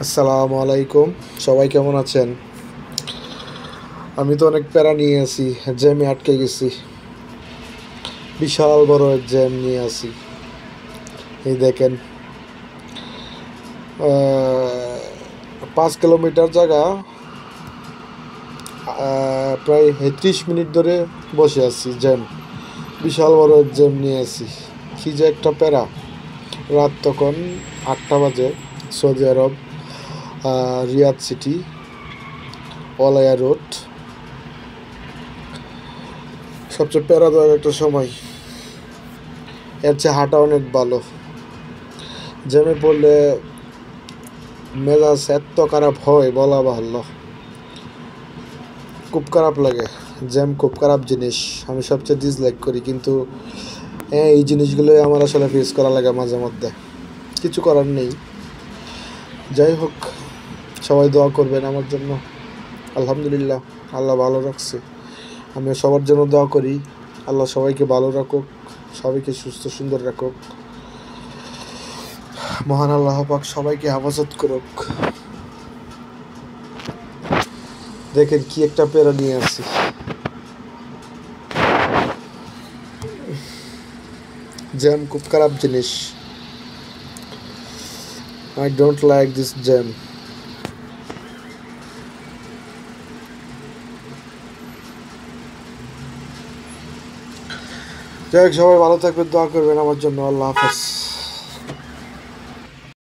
আসসালামু আলাইকুম। সবাই কেমন আছেন? আমি তো অনেক প্যারা নিয়ে আছি, জ্যামে আটকে গেছি। বিশাল বড় এক জ্যাম নিয়ে আছি। এই দেখেন, 5 কিলোমিটার জায়গা, প্রায় 30 মিনিট ধরে বসে আছি জ্যাম। বিশাল বড় এক জ্যাম নিয়ে আছি। কি যে একটা প্যারা। রাত তখন 8টা বাজে। সৌদি আরব, রিয়াদ সিটি, ওলায়া রোড। সবচেয়ে প্যারাদায়ক একটা সময়। এর চেয়ে হাঁটা অনেক ভালো। জ্যামে পড়লে মেজাজ এত খারাপ হয় বলা বাহুল্য। খুব খারাপ লাগে। জ্যাম খুব খারাপ জিনিস, আমি সবচেয়ে ডিসলাইক করি। কিন্তু এই জিনিসগুলোই আমার আসলে ফেস করা লাগে মাঝে মধ্যে। কিছু করার নেই। যাই হোক, সবাই দোয়া করবেন আমার জন্য। আলহামদুলিল্লাহ, আল্লাহ ভালো রাখছে। আমিও সবার জন্য দোয়া করি। আল্লাহ সবাইকে ভালো রাখুক, সবাইকে সুস্থ সুন্দর রাখুক। মহান আল্লাহ পাক সবাইকে হেফাজত করুক। দেখেন কি একটা প্যারা নিয়ে আসছি। জ্যাম খুব খারাপ জিনিস। I don't like this jam. যাই হোক, সবাই ভালো থাকবেন, দোয়া করবেন আমার জন্য। আল্লাহ হাফেজ।